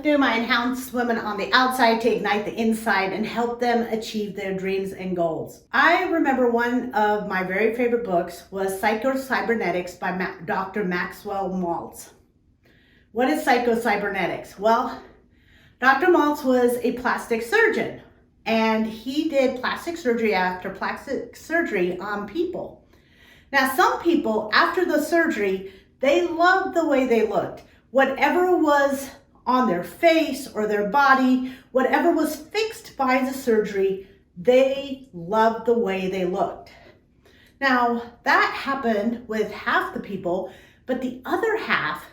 do my enhance women on the outside to ignite the inside and help them achieve their dreams and goals. I remember one of my very favorite books was Psycho-Cybernetics by Dr. Maxwell Maltz. What is Psycho-Cybernetics? Well, Dr. Maltz was a plastic surgeon, and he did plastic surgery after plastic surgery on people. Now, some people, after the surgery, they loved the way they looked. Whatever was on their face or their body, whatever was fixed by the surgery, they loved the way they looked. Now, that happened with half the people, but the other half,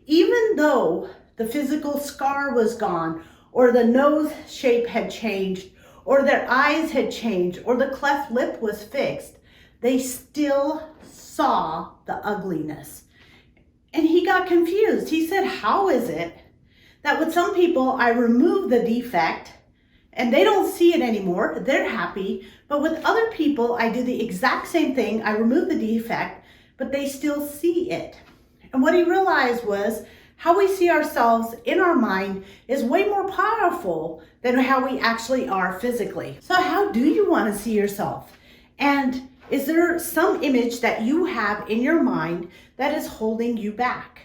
even though the physical scar was gone, or the nose shape had changed, or their eyes had changed, or the cleft lip was fixed, they still saw the ugliness. And he got confused. He said, how is it that with some people I remove the defect and they don't see it anymore, they're happy, but with other people I do the exact same thing, I remove the defect, but they still see it. And what he realized was how we see ourselves in our mind is way more powerful than how we actually are physically. So how do you want to see yourself? And is there some image that you have in your mind that is holding you back?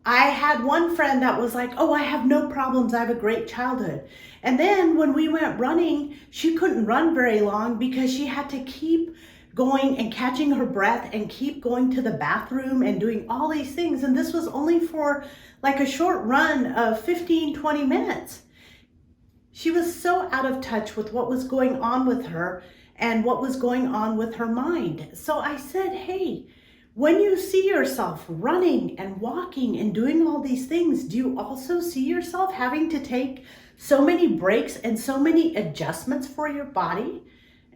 I had one friend that was like, oh, I have no problems, I have a great childhood. And then when we went running, she couldn't run very long because she had to keep going and catching her breath and keep going to the bathroom and doing all these things. And this was only for like a short run of 15, 20 minutes. She was so out of touch with what was going on with her and what was going on with her mind. So I said, hey, when you see yourself running and walking and doing all these things, do you also see yourself having to take so many breaks and so many adjustments for your body?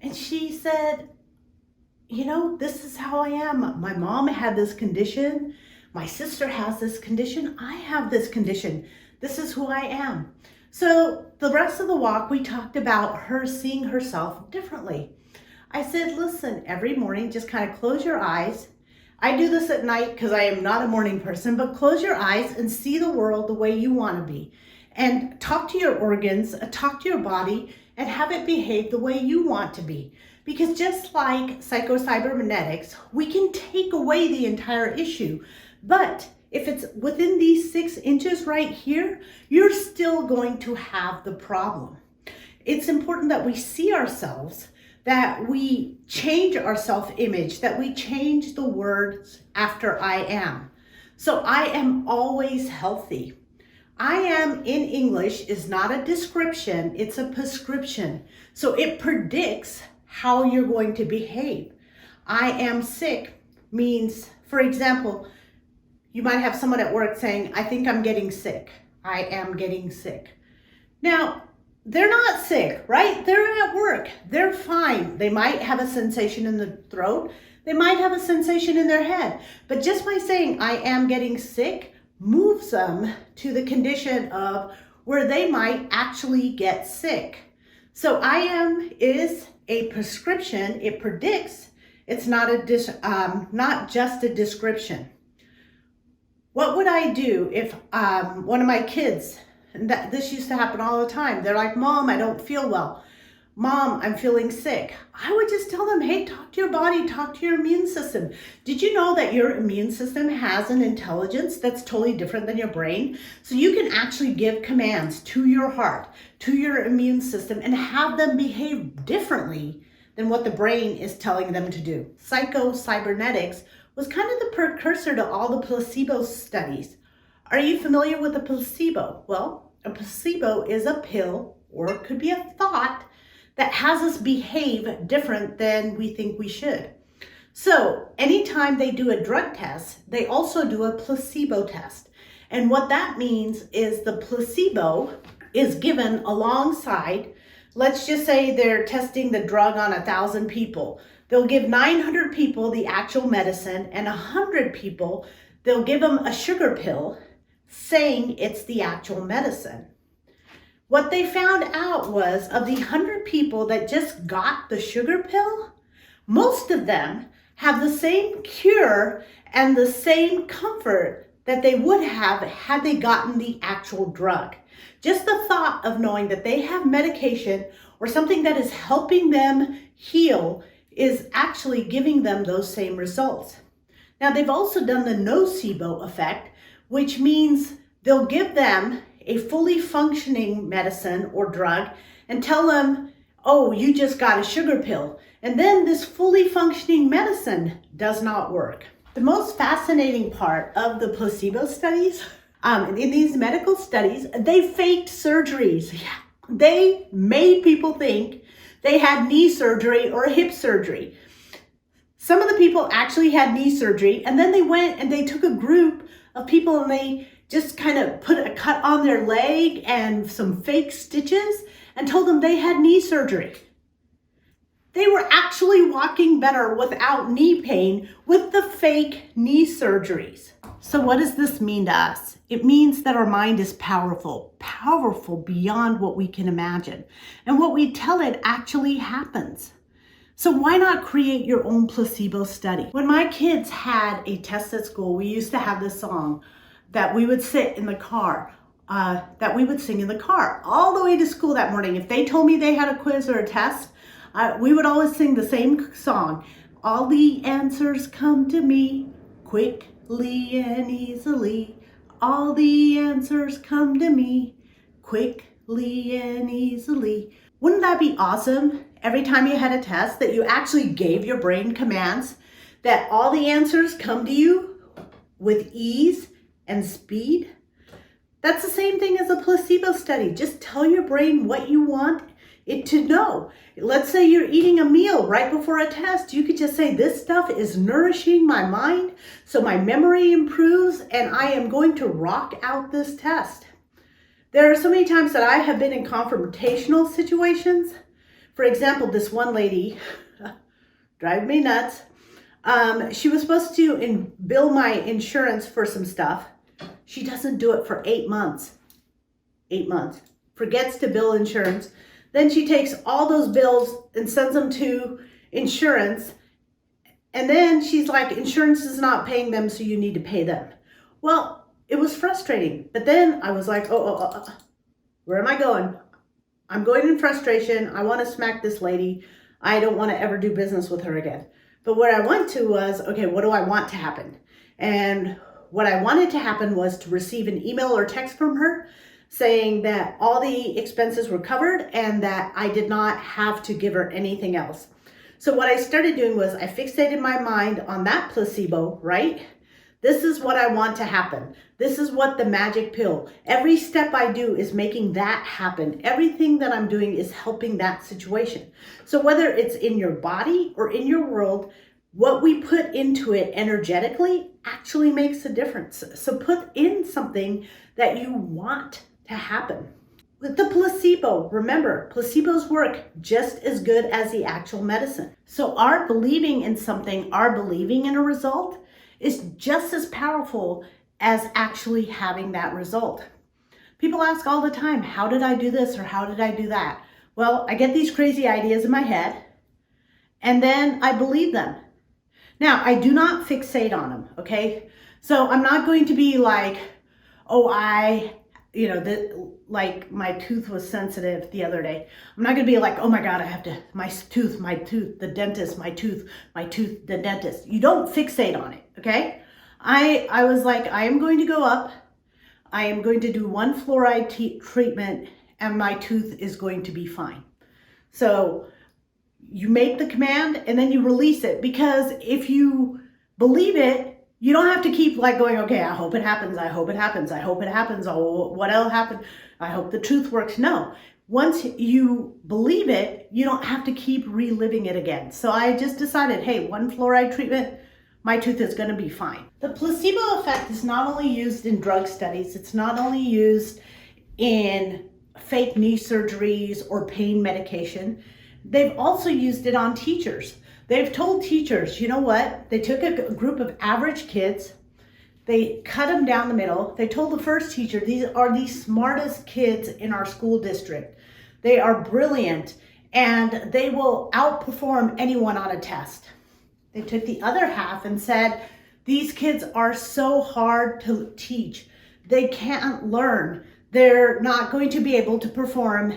And she said, you know, this is how I am. My mom had this condition. My sister has this condition. I have this condition. This is who I am. So the rest of the walk, we talked about her seeing herself differently. I said, listen, every morning, just kind of close your eyes. I do this at night because I am not a morning person, but close your eyes and see the world the way you want to be. And talk to your organs, talk to your body, and have it behave the way you want to be. Because just like Psycho-Cybernetics, we can take away the entire issue. But if it's within these 6 inches right here, you're still going to have the problem. It's important that we see ourselves, that we change our self-image, that we change the words after I am. So I am always healthy. I am in English is not a description, it's a prescription. So it predicts how you're going to behave. I am sick means, for example, you might have someone at work saying, I think I'm getting sick. I am getting sick. Now, they're not sick, right? They're at work. They're fine. They might have a sensation in the throat. They might have a sensation in their head. But just by saying, I am getting sick, moves them to the condition of where they might actually get sick. So I am is a prescription. It predicts. It's not not just a description. What would I do if one of my kids, and this used to happen all the time, they're like, Mom, I don't feel well. Mom, I'm feeling sick. I would just tell them, hey, talk to your body, talk to your immune system. Did you know that your immune system has an intelligence that's totally different than your brain? So you can actually give commands to your heart, to your immune system, and have them behave differently than what the brain is telling them to do. Psycho-Cybernetics was kind of the precursor to all the placebo studies. Are you familiar with a placebo? Well, a placebo is a pill, or it could be a thought, that has us behave different than we think we should. So anytime they do a drug test, they also do a placebo test. And what that means is the placebo is given alongside, let's just say they're testing the drug on 1,000 people. They'll give 900 people the actual medicine, and 100 people, they'll give them a sugar pill saying it's the actual medicine. What they found out was of the 100 people that just got the sugar pill, most of them have the same cure and the same comfort that they would have had they gotten the actual drug. Just the thought of knowing that they have medication or something that is helping them heal is actually giving them those same results. Now, they've also done the nocebo effect, which means they'll give them a fully functioning medicine or drug and tell them, oh, you just got a sugar pill. And then this fully functioning medicine does not work. The most fascinating part of the placebo studies, in these medical studies, they faked surgeries. Yeah. They made people think they had knee surgery or hip surgery. Some of the people actually had knee surgery, and then they went and they took a group of people and they just kind of put a cut on their leg and some fake stitches and told them they had knee surgery. They were actually walking better without knee pain with the fake knee surgeries. So what does this mean to us? It means that our mind is powerful beyond what we can imagine. And what we tell it actually happens. So why not create your own placebo study? When my kids had a test at school, we used to have this song that we would sit in the car, that we would sing in the car all the way to school that morning. If they told me they had a quiz or a test, we would always sing the same song. All the answers come to me quickly and easily. All the answers come to me quickly and easily. Wouldn't that be awesome? Every time you had a test that you actually gave your brain commands that all the answers come to you with ease and speed. That's the same thing as a placebo study. Just tell your brain what you want it to know. Let's say you're eating a meal right before a test. You could just say, this stuff is nourishing my mind so my memory improves and I am going to rock out this test. There are so many times that I have been in confrontational situations. For example, this one lady drive me nuts. She was supposed to bill my insurance for some stuff. She doesn't do it for 8 months. 8 months. Forgets to bill insurance. Then she takes all those bills and sends them to insurance. And then she's like, insurance is not paying them, so you need to pay them. Well, it was frustrating. But then I was like, where am I going? I'm going in frustration. I want to smack this lady. I don't want to ever do business with her again. But what I went to was, okay, what do I want to happen? And what I wanted to happen was to receive an email or text from her saying that all the expenses were covered and that I did not have to give her anything else. So what I started doing was I fixated my mind on that placebo, right? This is what I want to happen. This is what the magic pill. Every step I do is making that happen. Everything that I'm doing is helping that situation. So whether it's in your body or in your world, what we put into it energetically actually makes a difference. So put in something that you want to happen. With the placebo, remember, placebos work just as good as the actual medicine. So our believing in something, our believing in a result is just as powerful as actually having that result. People ask all the time, how did I do this or how did I do that? Well, I get these crazy ideas in my head and then I believe them. Now, I do not fixate on them, okay? So I'm not going to be like, oh, like my tooth was sensitive the other day. I'm not going to be like, oh my God, I have to, my tooth, the dentist, my tooth, the dentist. You don't fixate on it, okay? I was like, I am going to go up. I am going to do one fluoride treatment and my tooth is going to be fine. So you make the command and then you release it, because if you believe it, you don't have to keep like going, okay, I hope it happens. I hope it happens. I hope it happens. Oh, what else happened? I hope the truth works. No, once you believe it, you don't have to keep reliving it again. So I just decided, hey, one fluoride treatment, my tooth is going to be fine. The placebo effect is not only used in drug studies. It's not only used in fake knee surgeries or pain medication. They've also used it on teachers. They've told teachers, you know what? They took a group of average kids, they cut them down the middle. They told the first teacher, these are the smartest kids in our school district. They are brilliant and they will outperform anyone on a test. They took the other half and said, These kids are so hard to teach. They can't learn. They're not going to be able to perform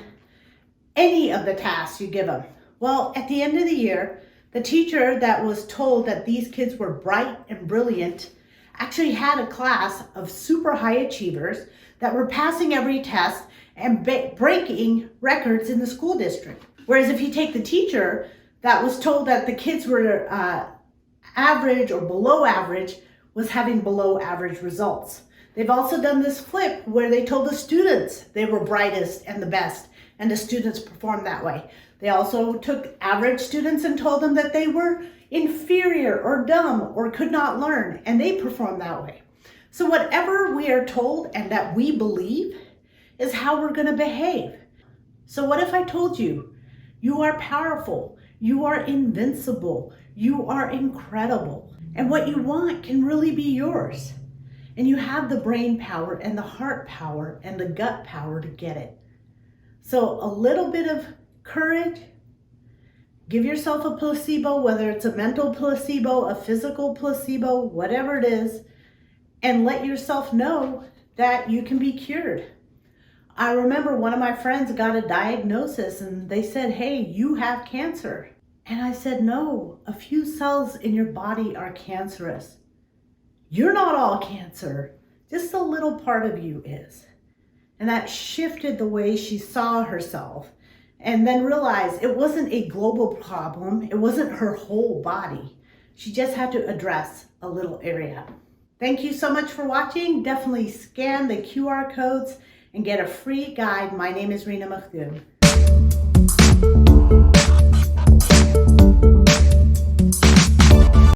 any of the tasks you give them. Well, at the end of the year, the teacher that was told that these kids were bright and brilliant actually had a class of super high achievers that were passing every test and breaking records in the school district. Whereas if you take the teacher that was told that the kids were average or below average, was having below average results. They've also done this flip where they told the students they were brightest and the best, and the students performed that way. They also took average students and told them that they were inferior or dumb or could not learn, and they performed that way. So whatever we are told and that we believe is how we're going to behave. So what if I told you, you are powerful, you are invincible, you are incredible, and what you want can really be yours, and you have the brain power and the heart power and the gut power to get it. So a little bit of courage, give yourself a placebo, whether it's a mental placebo, a physical placebo, whatever it is, and let yourself know that you can be cured. I remember one of my friends got a diagnosis and they said, hey, you have cancer. And I said, no, a few cells in your body are cancerous. You're not all cancer, just a little part of you is. And that shifted the way she saw herself, and then realized it wasn't a global problem. It wasn't her whole body. She just had to address a little area. Thank you so much for watching. Definitely scan the QR codes and get a free guide. My name is Rena Makhdoom.